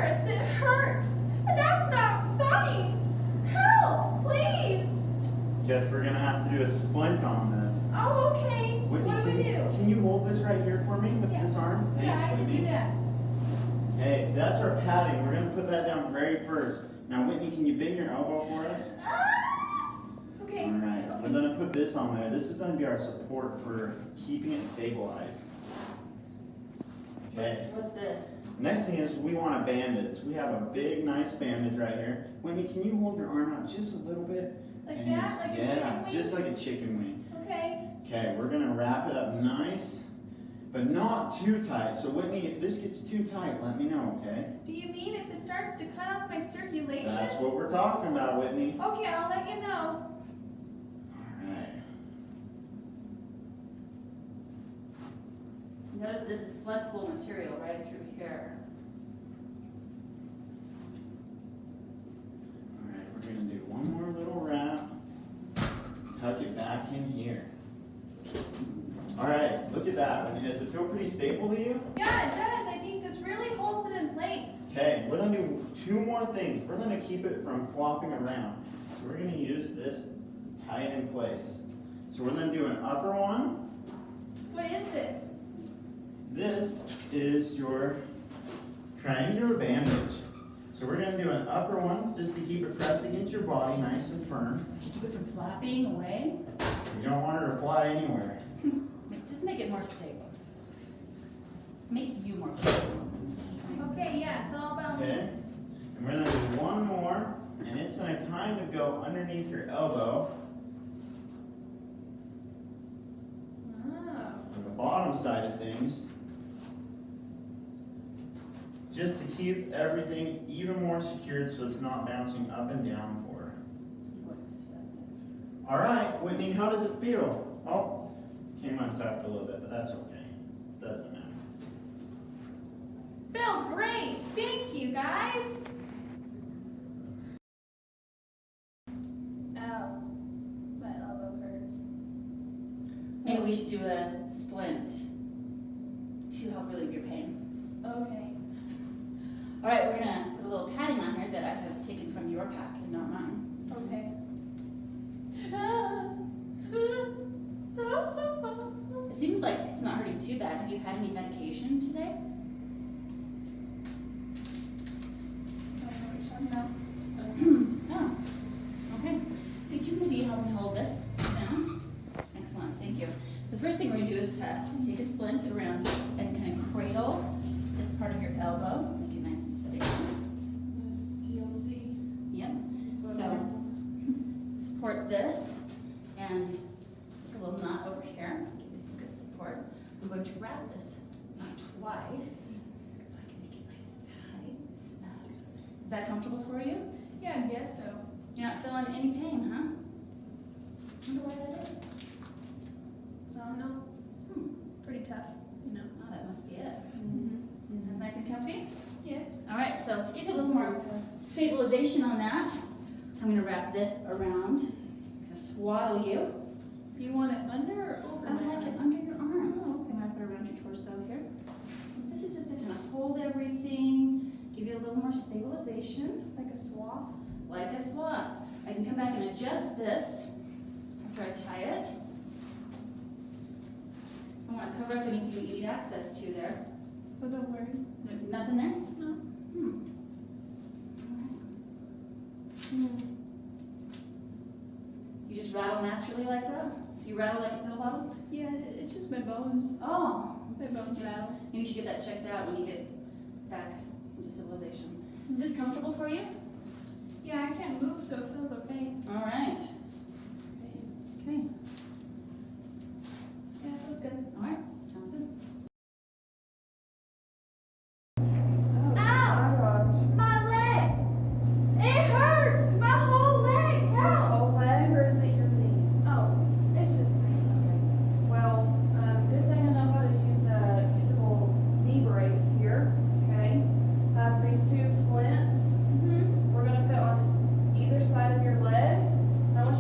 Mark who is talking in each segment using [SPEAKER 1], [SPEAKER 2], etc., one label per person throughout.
[SPEAKER 1] dangerous. It hurts. That's not funny. Help, please.
[SPEAKER 2] Guess we're gonna have to do a splint on this.
[SPEAKER 1] Oh, okay.
[SPEAKER 2] Whitney,
[SPEAKER 1] What do we do?
[SPEAKER 2] Can you hold this right here for me with this arm?
[SPEAKER 1] Yeah, I can
[SPEAKER 2] Whitney.
[SPEAKER 1] do that.
[SPEAKER 2] Okay, that's our padding. We're gonna put that down very first. Now, Whitney, can you bend your elbow for us?
[SPEAKER 1] Okay.
[SPEAKER 2] All right, we're gonna put this on there. This is gonna be our support for keeping it stabilized. Okay.
[SPEAKER 3] What's this?
[SPEAKER 2] Next thing is we want a bandage. We have a big, nice bandage right here. Whitney, can you hold your arm out just a little bit?
[SPEAKER 1] Like
[SPEAKER 2] And
[SPEAKER 1] that? Like a chicken
[SPEAKER 2] yeah,
[SPEAKER 1] wing?
[SPEAKER 2] just like a chicken wing.
[SPEAKER 1] Okay.
[SPEAKER 2] Okay, we're gonna wrap it up nice, but not too tight. So Whitney, if this gets too tight, let me know, okay?
[SPEAKER 1] Do you mean if it starts to cut off my circulation?
[SPEAKER 2] That's what we're talking about, Whitney.
[SPEAKER 1] Okay, I'll let you know.
[SPEAKER 2] Alright.
[SPEAKER 3] Notice this is flexible material right through here.
[SPEAKER 2] Alright, we're gonna do one more little wrap. Tuck it back in here. Alright, look at that. Does it feel pretty stable to you?
[SPEAKER 1] Yeah, it does. I think this really holds it in place.
[SPEAKER 2] Okay, we're gonna do two more things. We're gonna keep it from flopping around. So we're gonna use this to tie it in place. So we're gonna do an upper one.
[SPEAKER 1] What is this?
[SPEAKER 2] This is your triangular bandage. So we're gonna do an upper one just to keep it pressed against your body nice and firm.
[SPEAKER 3] Just to keep it from flopping away.
[SPEAKER 2] You don't want her to fly anywhere.
[SPEAKER 3] Just make it more stable. Make you more stable.
[SPEAKER 1] Okay, yeah, it's all about
[SPEAKER 2] Okay?
[SPEAKER 1] me.
[SPEAKER 2] And we're gonna do one more, and it's gonna kind of go underneath your elbow
[SPEAKER 1] Oh.
[SPEAKER 2] on the bottom side of things. Just to keep everything even more secured so it's not bouncing up and down for her. All right, Whitney, how does it feel? Oh, came untucked a little bit, but that's okay. Doesn't matter.
[SPEAKER 1] Feels great. Thank you, guys. Ow. My elbow hurts.
[SPEAKER 3] Maybe we should do a splint to help relieve your pain.
[SPEAKER 1] Okay.
[SPEAKER 3] All right, we're gonna put a little padding on here that I have taken from your pack and not mine.
[SPEAKER 1] Okay.
[SPEAKER 3] It seems like it's not hurting too bad. Have you had any medication today? Oh, okay. Could you maybe help me hold this down? Excellent, thank you. So the first thing we're gonna do is take a splint around and kind of cradle this part of your elbow, make it nice and stable.
[SPEAKER 1] This TLC.
[SPEAKER 3] Yep.
[SPEAKER 1] That's what
[SPEAKER 3] So support this and make a little knot over here. Give you some good support. I'm going to wrap this knot twice so I can make it nice and tight. Is that comfortable for you?
[SPEAKER 1] Yeah, I guess so.
[SPEAKER 3] You're not feeling any pain, huh? Wonder why that is.
[SPEAKER 1] I don't know. Pretty tough, you know.
[SPEAKER 3] Oh, that must be it.
[SPEAKER 1] Mm-hmm.
[SPEAKER 3] That's nice and comfy.
[SPEAKER 1] Yes.
[SPEAKER 3] All right, so to give you a little more stabilization on that, I'm going to wrap this around, kind of swaddle you.
[SPEAKER 1] Do you want it under or over?
[SPEAKER 3] I would
[SPEAKER 1] my
[SPEAKER 3] like it
[SPEAKER 1] arm?
[SPEAKER 3] under your arm. Oh, okay. Wrap it around your torso here. This is just to kind of hold everything, give you a little more stabilization.
[SPEAKER 1] Like a swath?
[SPEAKER 3] Like a swath. I can come back and adjust this after I tie it. I want to cover up anything that you need access to there.
[SPEAKER 1] So don't worry.
[SPEAKER 3] Nothing there?
[SPEAKER 1] No.
[SPEAKER 3] All right. You just rattle naturally like that? You rattle like a pill bottle?
[SPEAKER 1] Yeah, it's just my bones.
[SPEAKER 3] Oh.
[SPEAKER 1] My bones rattle.
[SPEAKER 3] Maybe you should get that checked out when you get back into civilization. Is this comfortable for you?
[SPEAKER 1] Yeah, I can't move, so it feels okay.
[SPEAKER 3] All right. Okay.
[SPEAKER 1] Yeah, it feels good.
[SPEAKER 3] All right. Sounds good.
[SPEAKER 1] Ow! My leg! It hurts! My whole leg! Help!
[SPEAKER 4] Whole leg, or is it your knee?
[SPEAKER 1] Oh, it's just me.
[SPEAKER 4] Well, good thing I know how to use a usable knee brace here. Okay. These two splints.
[SPEAKER 1] Mm-hmm.
[SPEAKER 4] We're gonna put on either side of your leg. I want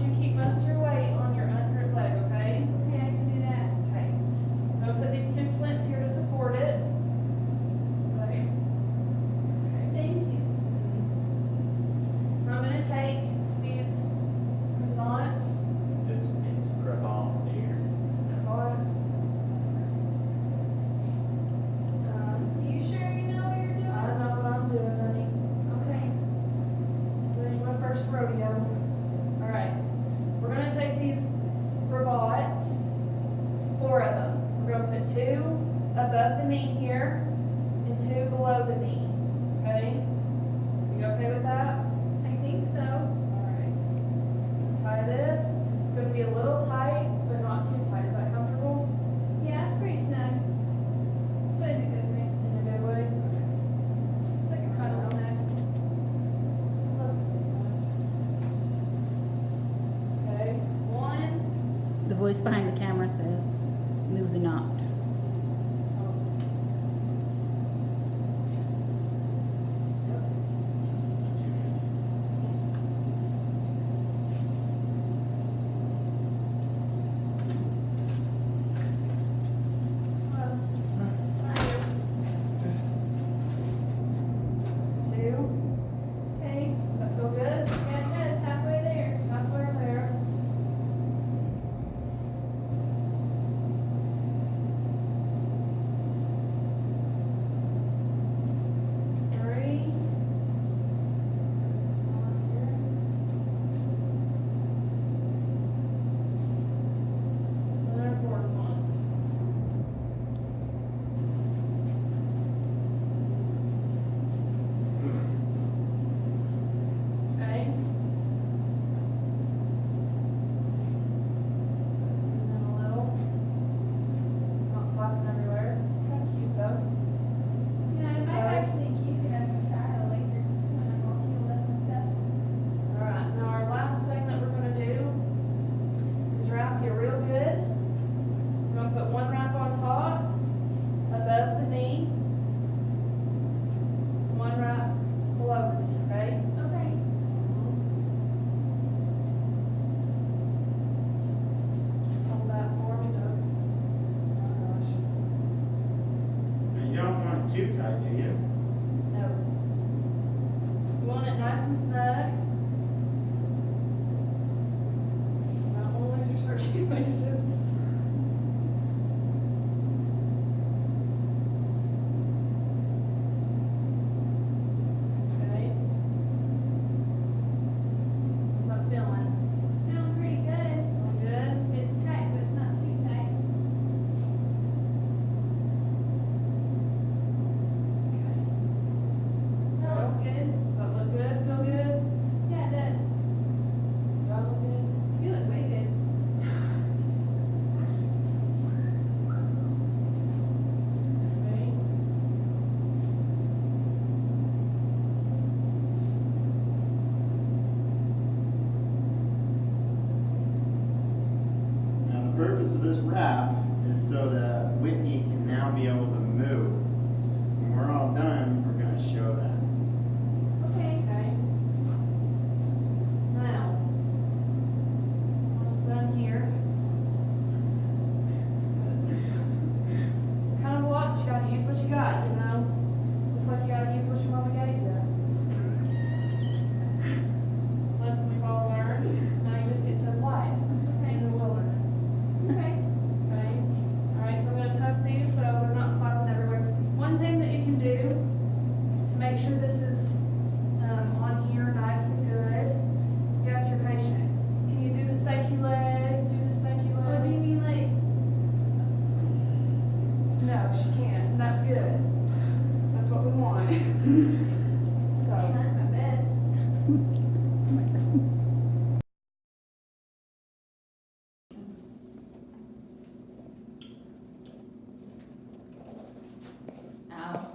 [SPEAKER 2] purpose of this wrap is so that Whitney can now be able to move. When we're all done, we're going to show that.
[SPEAKER 4] Okay. Now, almost done here. It's kind of what you gotta use what you got, you know? Just like you gotta use what your mama gave you. It's a lesson we've all learned. Now you just get to apply it in the wilderness.
[SPEAKER 1] Okay.
[SPEAKER 4] Okay? Alright, so we're gonna tuck these so they're not flapping everywhere. One thing that you can do to make sure this is on here nice and good, you ask your patient, can you do the stanky leg? Do the stanky leg?
[SPEAKER 1] Oh, do you mean like?
[SPEAKER 4] No, she can't. That's good. That's what we want. So,
[SPEAKER 1] Trying my best.
[SPEAKER 3] Ow.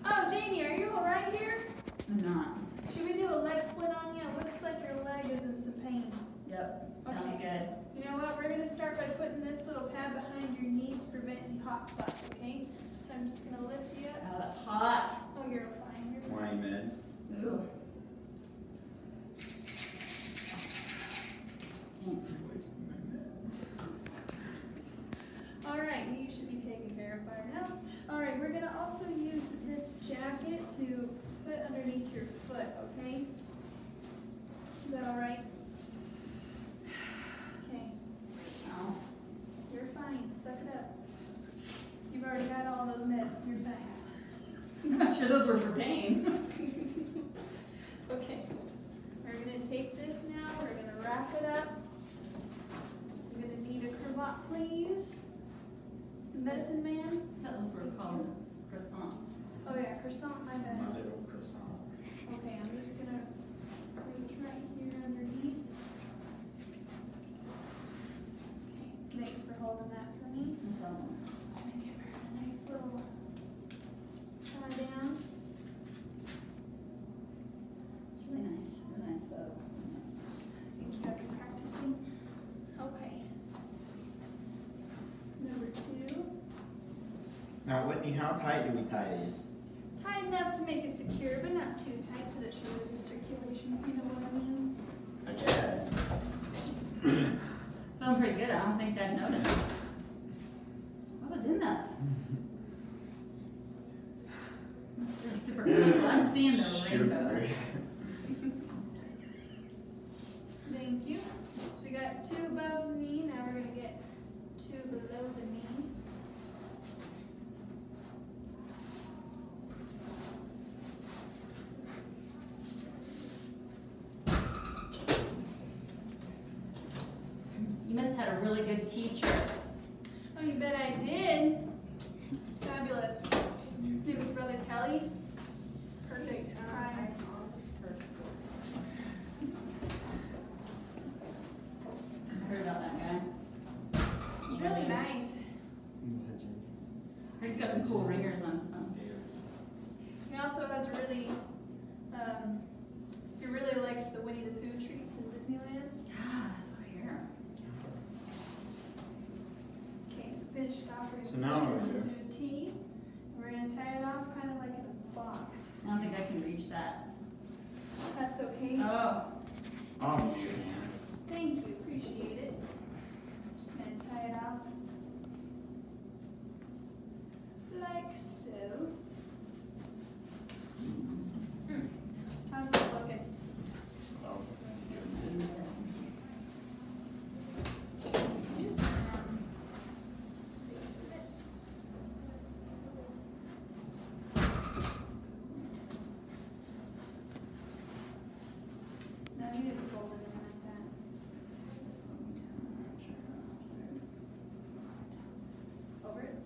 [SPEAKER 1] Oh, Jamie, are you alright here?
[SPEAKER 3] I'm not.
[SPEAKER 1] Should we do a leg split on you? It looks like your leg is in some pain.
[SPEAKER 3] Yep. Sounds
[SPEAKER 1] Okay.
[SPEAKER 3] good.
[SPEAKER 1] You know what? We're gonna start by putting this little pad behind your knee to prevent any hot spots, okay? So I'm just gonna lift you up.
[SPEAKER 3] Oh, that's hot.
[SPEAKER 1] Oh, you're fine. You're fine.
[SPEAKER 2] Wine meds.
[SPEAKER 3] Ooh. Thanks.
[SPEAKER 2] Wasting my meds.
[SPEAKER 1] Alright, you should be taken care of by now. Alright, we're gonna also use this jacket to put underneath your foot, okay? Is that alright? Okay,
[SPEAKER 3] Ow.
[SPEAKER 1] you're fine. Suck it up. You've already had all those meds. You're fine.
[SPEAKER 3] I'm not sure those were for pain.
[SPEAKER 1] Okay, we're gonna take this now, we're gonna wrap it up. We're gonna need a cravat, please. Medicine man?
[SPEAKER 3] Those were called croissants.
[SPEAKER 1] Oh yeah, croissant, my bad.
[SPEAKER 2] My little croissant.
[SPEAKER 1] Okay, I'm just gonna reach right here underneath. Okay, thanks for holding that for me.
[SPEAKER 3] No problem.
[SPEAKER 1] I'm gonna give her a nice little tie down.
[SPEAKER 3] It's really nice. Really nice bow. Really nice.
[SPEAKER 1] Thank you, I've been practicing. Okay. Number 2.
[SPEAKER 2] Now, Whitney, how tight do we tie these?
[SPEAKER 1] Tight enough to make it secure, but not too tight so that she loses circulation, if you know what I mean.
[SPEAKER 2] I guess.
[SPEAKER 3] Feeling pretty good. I don't think I'd noticed. What was in those? They're super cool. I'm seeing the rainbow.
[SPEAKER 1] Thank you. So we got 2 above the knee, now we're gonna get 2 below the knee.
[SPEAKER 3] You must have had a really good teacher.
[SPEAKER 1] Oh, you bet I did. It's fabulous. His name is Brother Kelly. Perfect. Hi.
[SPEAKER 3] I heard about that guy.
[SPEAKER 1] He's really nice.
[SPEAKER 3] He's got some cool ringers on his phone.
[SPEAKER 1] He also has a really, he really likes the Winnie the Pooh treats in Disneyland.
[SPEAKER 3] Yeah, so here.
[SPEAKER 1] Okay, finished off, we're
[SPEAKER 2] So now
[SPEAKER 1] gonna
[SPEAKER 2] what
[SPEAKER 1] push
[SPEAKER 2] do we
[SPEAKER 1] this into a T. We're gonna tie it off kind of like in a box.
[SPEAKER 3] I don't think I can reach that.
[SPEAKER 1] That's okay.
[SPEAKER 3] Oh.
[SPEAKER 2] I'll give you a hand.
[SPEAKER 1] Thank you, appreciate it. Just gonna tie it off like so. How's this looking? Just, now you need to fold it in like that. Over it?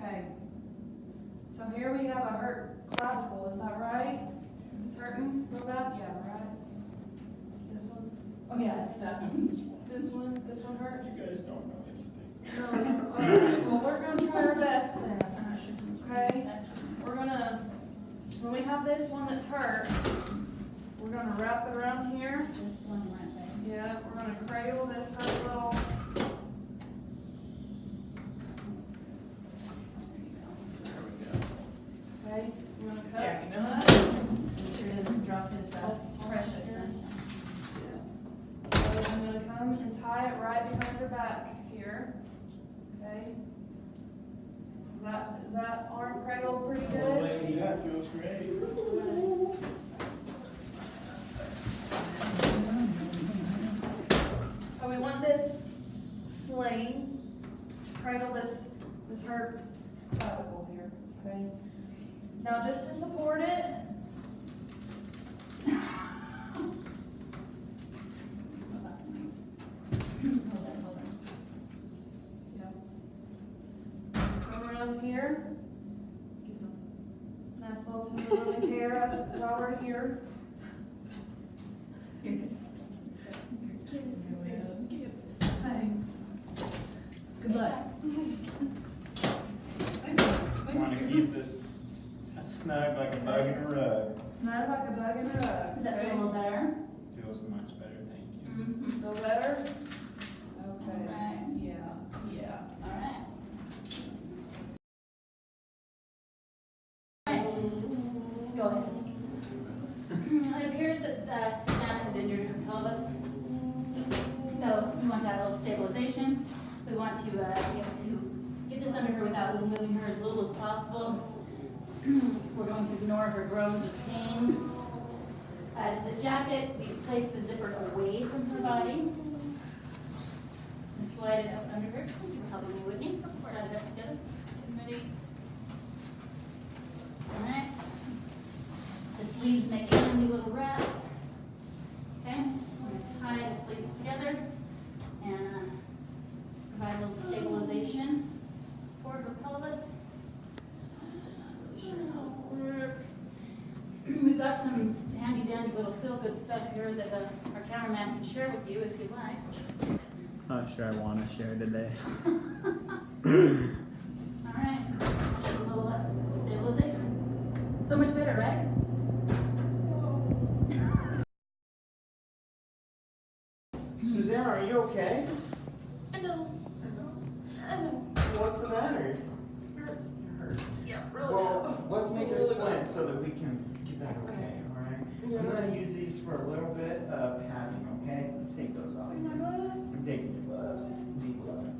[SPEAKER 4] okay. So here we have a hurt clavicle, is that right? It's hurting real bad? Yeah, right? This one? Oh yeah, it's that one. This one hurts?
[SPEAKER 2] You guys don't know anything.
[SPEAKER 4] No. Alright, well, we're gonna try our best then. Okay? We're gonna, when we have this one that's hurt, we're gonna wrap it around here.
[SPEAKER 3] This one right there.
[SPEAKER 4] Yeah, we're gonna cradle this hurt little,
[SPEAKER 2] There we go.
[SPEAKER 4] okay? You wanna cut?
[SPEAKER 3] There we go. Make sure it doesn't drop his precious one.
[SPEAKER 4] So I'm gonna come and tie it right behind your back here, okay? Is that arm cradled pretty good?
[SPEAKER 2] Yeah, feels great.
[SPEAKER 4] So we want this sling to cradle this hurt clavicle here, okay? Now just to support it,
[SPEAKER 3] Hold on.
[SPEAKER 4] come around here. Get some nice little tender loving care as while we're here.
[SPEAKER 3] You're good.
[SPEAKER 4] Thanks.
[SPEAKER 3] Good luck.
[SPEAKER 2] Want to keep this snug like a bug in a rug.
[SPEAKER 4] Snug like a bug in a rug.
[SPEAKER 3] Does that feel a
[SPEAKER 4] okay?
[SPEAKER 3] little better?
[SPEAKER 2] Feels much better, thank you.
[SPEAKER 3] Mm-hmm.
[SPEAKER 4] Feel better? Okay.
[SPEAKER 3] Alright.
[SPEAKER 4] Yeah.
[SPEAKER 3] Alright. Go ahead. It appears that Susanna has injured her pelvis. So we want to have a little stabilization. We want to be able to get this under her without moving her as little as possible. We're going to ignore her groans of pain. As a jacket, we place the zipper away from her body. And slide it up under her. Thank you for helping me, Whitney. Slide it up together. Ready? Alright. The sleeves make tiny little wraps. Okay? We're going to tie the sleeves together and provide a little stabilization for her pelvis. We've got some handy dandy little feel good stuff here that our cameraman can share with you if you'd like.
[SPEAKER 2] Not sure I want to share today.
[SPEAKER 3] Alright, a little stabilization. So much better, right?
[SPEAKER 2] Susanna, are you okay?
[SPEAKER 1] I know.
[SPEAKER 2] What's the matter?
[SPEAKER 1] Hurts.
[SPEAKER 2] Hurt.
[SPEAKER 1] Yeah, really
[SPEAKER 2] Well, let's make a splint so that we can get that okay, alright?
[SPEAKER 1] Yeah.
[SPEAKER 2] I'm gonna use these for a little bit of padding, okay? Let's take those off.
[SPEAKER 1] Take my gloves.
[SPEAKER 2] I'm taking your gloves. Deep love it.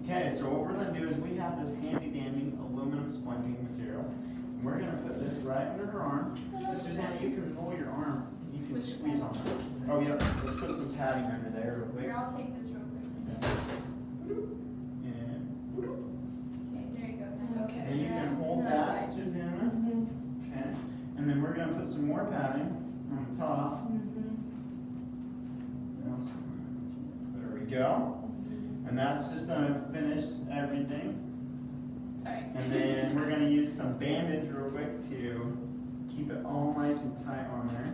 [SPEAKER 2] Okay, so what we're gonna do is we have this handy dandy aluminum splinting material. And we're gonna put this right under her arm. Susanna, you can roll your arm. You can squeeze on that. Oh, yeah, let's put some padding under there real quick.
[SPEAKER 1] Here, I'll take this real quick.
[SPEAKER 2] And
[SPEAKER 1] Okay, there you go. Okay.
[SPEAKER 2] and you can hold that, Susanna. Okay, and then we're gonna put some more padding on the top. There we go. And that's just gonna finish everything.
[SPEAKER 1] Sorry.
[SPEAKER 2] And then we're gonna use some bandage real quick to keep it all nice and tight on there.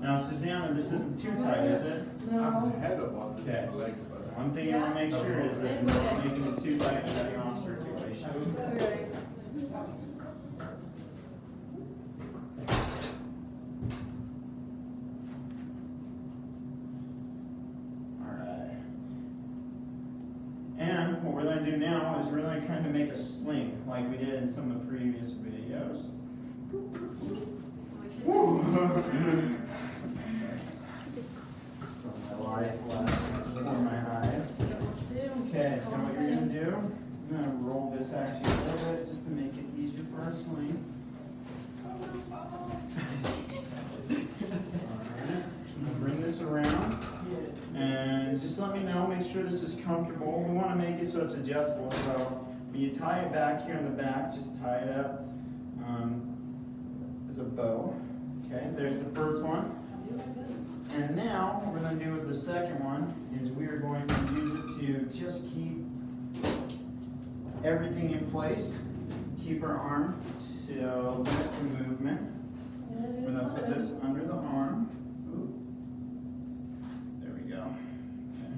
[SPEAKER 2] Now, Susanna, this isn't too tight, is it?
[SPEAKER 4] No.
[SPEAKER 5] I've had a lot of
[SPEAKER 2] Okay.
[SPEAKER 5] this leg, but
[SPEAKER 2] One thing you wanna make sure is that you're not making it too tight for the off circulation.
[SPEAKER 4] Okay.
[SPEAKER 2] Alright. And what we're gonna do now is we're gonna kind of make a sling like we did in some of the previous videos. So my life flashes before my eyes. Okay, so what you're gonna do, I'm gonna roll this actually a little bit just to make it easier for our sling. Alright, I'm gonna bring this around and just let me know, make sure this is comfortable. We wanna make it so it's adjustable, so when you tie it back here in the back, just tie it up as a bow. Okay, there's the first one. And now, what we're going to do with the second one is we are going to use it to just keep everything in place. Keep our arm to limit the movement. We're gonna put this under the arm. Ooh. There we go. Okay.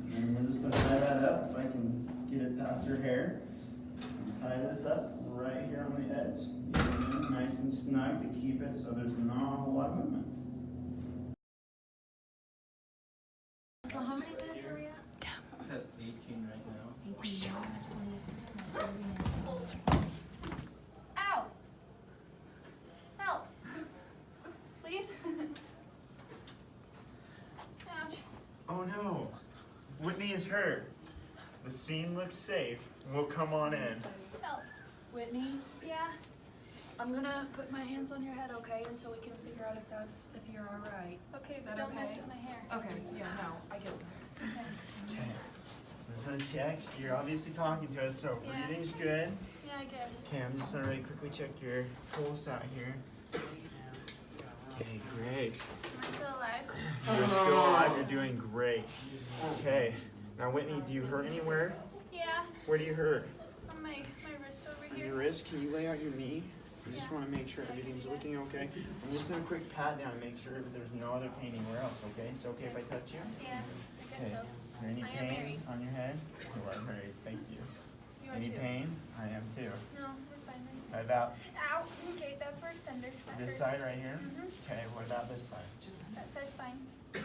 [SPEAKER 2] And then we're just gonna tie that up, if I can get it past her hair. And tie this up right here on the edge. Nice and snug to keep it so there's not a whole lot of movement.
[SPEAKER 1] So how many minutes are we at?
[SPEAKER 5] It's at 18 right now.
[SPEAKER 1] Ow! Help! Please? Ouch.
[SPEAKER 2] Oh no, Whitney is hurt. The scene looks safe. We'll come on in.
[SPEAKER 1] Help.
[SPEAKER 4] Whitney,
[SPEAKER 1] Yeah.
[SPEAKER 4] I'm gonna put my hands on your head, okay, until we can figure out if you're all right.
[SPEAKER 1] Okay,
[SPEAKER 4] Is
[SPEAKER 1] but
[SPEAKER 4] that
[SPEAKER 1] don't mess
[SPEAKER 4] okay?
[SPEAKER 1] with my hair.
[SPEAKER 4] Okay, yeah, no, I get it.
[SPEAKER 2] Okay. Let's check. You're obviously talking to us, so
[SPEAKER 1] Yeah.
[SPEAKER 2] breathing's good.
[SPEAKER 1] Yeah, I guess.
[SPEAKER 2] Okay, I'm just gonna really quickly check your pulse out here. Okay, great.
[SPEAKER 1] Am I still alive?
[SPEAKER 2] You're still alive. You're doing great. Okay. Now, Whitney, do you hurt anywhere?
[SPEAKER 1] Yeah.
[SPEAKER 2] Where do you hurt?
[SPEAKER 1] On my wrist over
[SPEAKER 2] On
[SPEAKER 1] here.
[SPEAKER 2] your wrist? Can you lay out your knee? I just
[SPEAKER 1] Yeah.
[SPEAKER 2] want to make sure everything's looking okay. I'm just gonna quick pat down and make sure that there's no other pain anywhere else. Okay? It's okay if I touch you?
[SPEAKER 1] Yeah, I guess
[SPEAKER 2] Okay.
[SPEAKER 1] so.
[SPEAKER 2] Is there any
[SPEAKER 1] I am
[SPEAKER 2] pain
[SPEAKER 1] married.
[SPEAKER 2] on your head? You are married. Thank you.
[SPEAKER 1] You are
[SPEAKER 2] Any
[SPEAKER 1] too.
[SPEAKER 2] pain? I am too.
[SPEAKER 1] No, we're fine then.
[SPEAKER 2] What about
[SPEAKER 1] Ow! Okay, that's where extender. That
[SPEAKER 2] this
[SPEAKER 1] hurts.
[SPEAKER 2] side right here?
[SPEAKER 1] Mhm.
[SPEAKER 2] Okay. What about this side?
[SPEAKER 1] That side's fine.
[SPEAKER 2] Okay.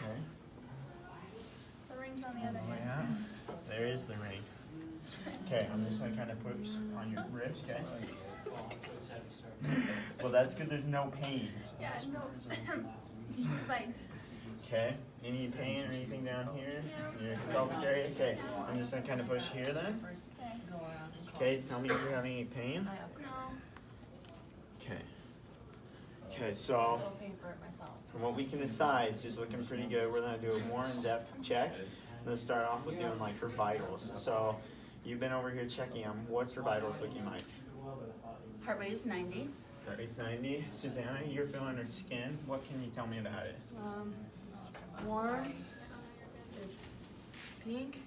[SPEAKER 1] The ring's on the other
[SPEAKER 2] Oh,
[SPEAKER 1] hand.
[SPEAKER 2] yeah. There is the ring. Okay, I'm just gonna kind of push on your ribs, okay? Well, that's good, there's no pain.
[SPEAKER 1] Yeah, no. Fine.
[SPEAKER 2] Okay, any pain or anything down here?
[SPEAKER 1] No.
[SPEAKER 2] Your pelvic area? Okay, I'm just gonna kind of push here then.
[SPEAKER 1] Okay.
[SPEAKER 2] Okay, tell me if you're having any pain.
[SPEAKER 1] No.
[SPEAKER 2] Okay. Okay, so from what we can decide, it's just looking pretty good. We're gonna do a more in-depth check. Let's start off with doing like her vitals. So you've been over here checking them. What's her vitals looking like?
[SPEAKER 3] Heart rate is 90.
[SPEAKER 2] Heart rate's 90. Susanna, you're feeling her skin. What can you tell me about it?
[SPEAKER 4] It's warm, it's pink,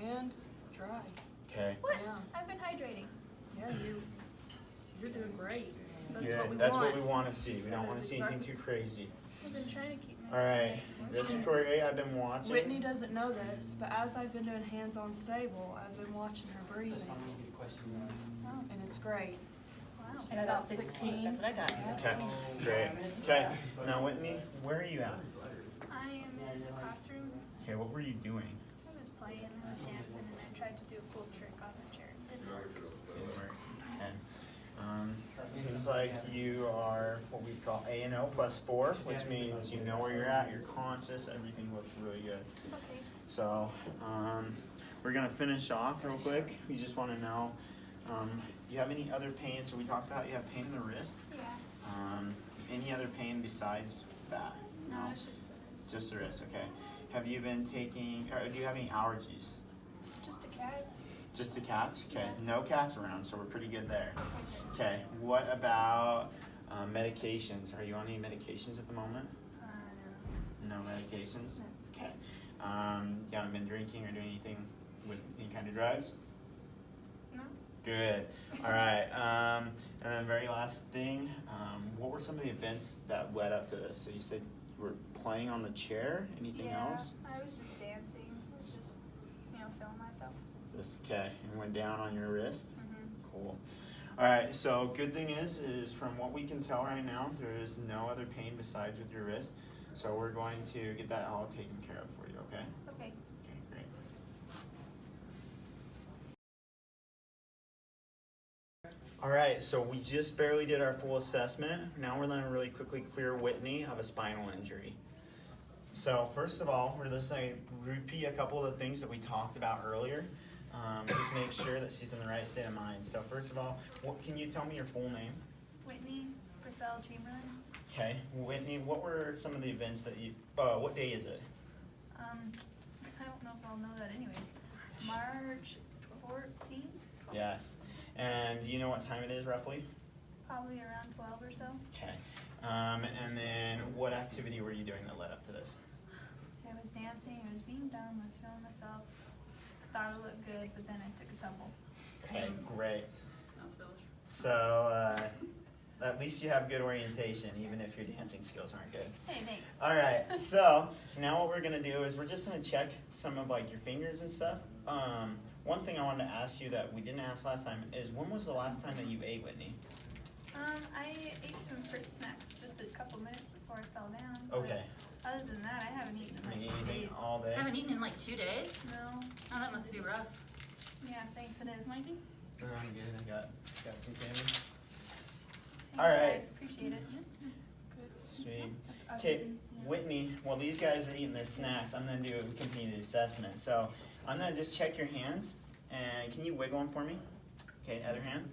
[SPEAKER 4] and dry.
[SPEAKER 2] Okay.
[SPEAKER 1] What?
[SPEAKER 4] Yeah.
[SPEAKER 1] I've been hydrating.
[SPEAKER 4] Yeah, you're doing great. That's
[SPEAKER 2] Good.
[SPEAKER 4] what we
[SPEAKER 2] That's
[SPEAKER 4] want.
[SPEAKER 2] what we want to see. We don't
[SPEAKER 4] That
[SPEAKER 2] want
[SPEAKER 4] is
[SPEAKER 2] to see anything too crazy.
[SPEAKER 1] I've been trying to keep myself
[SPEAKER 2] All right.
[SPEAKER 1] nice and moisturized.
[SPEAKER 2] Respiratory rate, I've been watching.
[SPEAKER 4] Whitney doesn't know this, but as I've been doing hands-on stable, I've been watching her breathing,
[SPEAKER 1] Oh,
[SPEAKER 4] and it's great.
[SPEAKER 1] wow.
[SPEAKER 3] And about 16. That's what I got.
[SPEAKER 2] Okay. Great. Okay. Now, Whitney, where are you at?
[SPEAKER 1] I am in the classroom.
[SPEAKER 2] Okay. What were you doing?
[SPEAKER 1] I was playing, I was dancing, and I tried to do a cool trick on the chair. Didn't work.
[SPEAKER 2] Didn't work. Okay. Seems like you are what we call A&O +4, which means you know where you're at, you're conscious, everything looks really good.
[SPEAKER 1] Okay.
[SPEAKER 2] So, we're gonna finish off real quick. We just wanna know, do you have any other pain? So we talked about you have pain in the wrist.
[SPEAKER 1] Yeah.
[SPEAKER 2] Any other pain besides that?
[SPEAKER 1] No, it's just the wrist.
[SPEAKER 2] Just the wrist, okay. Have you been taking, or do you have any allergies?
[SPEAKER 1] Just the cats.
[SPEAKER 2] Just the cats? Okay,
[SPEAKER 1] Yeah.
[SPEAKER 2] no cats around, so we're pretty good there. Okay, what about medications? Are you on any medications at the moment?
[SPEAKER 1] No.
[SPEAKER 2] No medications?
[SPEAKER 1] No.
[SPEAKER 2] Okay. You haven't been drinking or doing anything with any kind of drugs?
[SPEAKER 1] No.
[SPEAKER 2] Good. All right. And then very last thing, what were some of the events that led up to this? So you said you were playing on the chair. Anything
[SPEAKER 1] Yeah,
[SPEAKER 2] else?
[SPEAKER 1] I was just dancing. I was just, feeling myself.
[SPEAKER 2] Just okay. And went down on your wrist.
[SPEAKER 1] Mm-hmm.
[SPEAKER 2] Cool. All right. So good thing is from what we can tell right now, there is no other pain besides with your wrist. So we're going to get that all taken care of for you. Okay.
[SPEAKER 1] Okay.
[SPEAKER 2] Okay. Great. All right, so we just barely did our full assessment. Now we're gonna really quickly clear Whitney of a spinal injury. So first of all, we're just gonna repeat a couple of the things that we talked about earlier. Just make sure that she's in the right state of mind. So first of all, can you tell me your full name?
[SPEAKER 1] Whitney Purcell Chamberlain.
[SPEAKER 2] Okay, Whitney, what were some of the events that you, what day is it?
[SPEAKER 1] I don't know if I'll know that anyways. March 14th,
[SPEAKER 2] Yes. And do you know what time it is roughly?
[SPEAKER 1] probably around 12 or so.
[SPEAKER 2] Okay. And then what activity were you doing that led up to this?
[SPEAKER 1] I was dancing, I was being dumb, I was feeling myself. Thought it looked good, but then I took a tumble.
[SPEAKER 2] Okay, great. So, at least you have good orientation, even if your dancing skills aren't good.
[SPEAKER 3] Hey, thanks.
[SPEAKER 2] All right, so now what we're gonna do is we're just gonna check some of like your fingers and stuff. One thing I wanted to ask you that we didn't ask last time is when was the last time that you ate, Whitney?
[SPEAKER 1] I ate some fruit snacks just a couple minutes before I fell down. but
[SPEAKER 2] Okay.
[SPEAKER 1] Other than that, I haven't eaten in like 2
[SPEAKER 2] Anything
[SPEAKER 1] days.
[SPEAKER 2] all day?
[SPEAKER 3] Haven't eaten in like 2 days?
[SPEAKER 1] No.
[SPEAKER 3] Oh, that must be rough.
[SPEAKER 1] Yeah, thanks, it is.
[SPEAKER 3] Mikey?
[SPEAKER 2] No, I'm good. I got some candy.
[SPEAKER 1] Thanks,
[SPEAKER 2] All right.
[SPEAKER 1] guys, appreciate it.
[SPEAKER 2] Sweet. Okay, Whitney, while these guys are eating their snacks, I'm gonna do a continued assessment. So I'm gonna just check your hands, and can you wiggle them for me? Okay, other hand.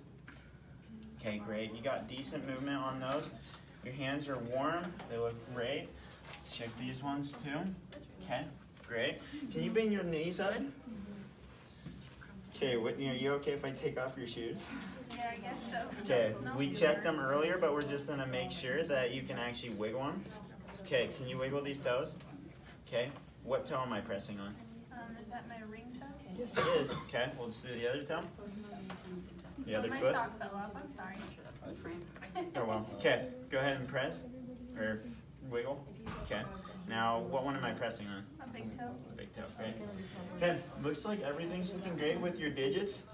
[SPEAKER 2] Okay, great. You got decent movement on those. Your hands are warm. They look great. Let's check these ones too. Okay, great. Can you bend your knees up? Okay, Whitney, are you okay if I take off your shoes?
[SPEAKER 1] Yeah, I guess so.
[SPEAKER 2] Okay,
[SPEAKER 1] It smells
[SPEAKER 2] we
[SPEAKER 1] good.
[SPEAKER 2] checked them earlier, but we're just gonna make sure that you can actually wiggle them. Okay, can you wiggle these toes? Okay, what toe am I pressing on?
[SPEAKER 1] Is that my ring toe?
[SPEAKER 2] Yes, it is. Okay, we'll just do the other toe. The other
[SPEAKER 1] My
[SPEAKER 2] foot.
[SPEAKER 1] sock fell off, I'm sorry.
[SPEAKER 2] Oh well. Okay, go ahead and press or wiggle. Okay. Now, what one am I pressing on?
[SPEAKER 1] A big toe.
[SPEAKER 2] Big toe. Great. Okay, looks like everything's looking great with your digits.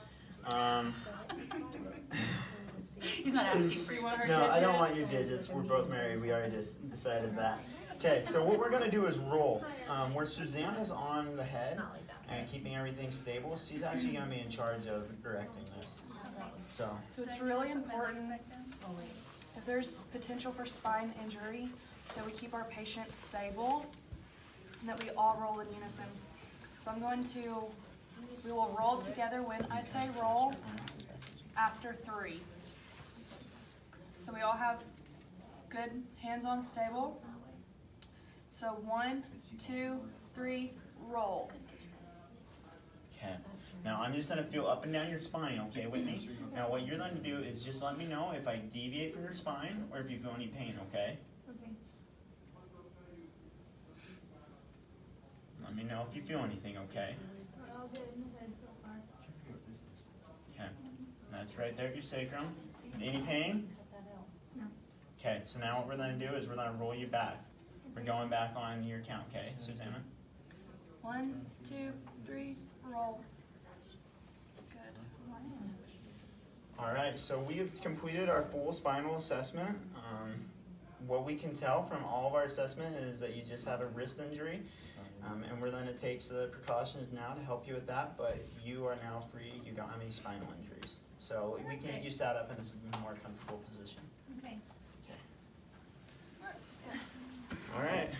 [SPEAKER 3] He's not asking for you.
[SPEAKER 2] No, I don't want your digits. We're both married. We already just decided that. Okay, so what we're gonna do is roll. Where Susanna's on the head and keeping everything stable, she's actually gonna be in charge of directing this. So,
[SPEAKER 4] So it's really
[SPEAKER 1] Put my legs
[SPEAKER 4] important,
[SPEAKER 1] back down.
[SPEAKER 4] if there's potential for spine injury, that we keep our patients stable and that we all roll in unison. So we will roll together when I say roll after 3. So we all have good hands-on stable. So 1, 2, 3, roll.
[SPEAKER 2] okay. Now I'm just gonna feel up and down your spine, okay, Whitney? Now what you're gonna do is just let me know if I deviate from your spine or if you feel any pain, okay?
[SPEAKER 1] Okay.
[SPEAKER 2] Let me know if you feel anything, okay?
[SPEAKER 1] All good in the head so far.
[SPEAKER 2] Okay, that's right there at your sacrum. Any pain?
[SPEAKER 1] No.
[SPEAKER 2] Okay, so now what we're gonna do is we're gonna roll you back. We're going back on your count, okay, Susanna?
[SPEAKER 4] 1, 2, 3, roll. Good.
[SPEAKER 2] All right, so we have completed our full spinal assessment. What we can tell from all of our assessment is that you just have a wrist injury, and we're going to take the precautions now to help you with that, but you are now free. You don't have any spinal injuries. So we can get you sat up in a more comfortable position.
[SPEAKER 1] Okay.
[SPEAKER 2] All right.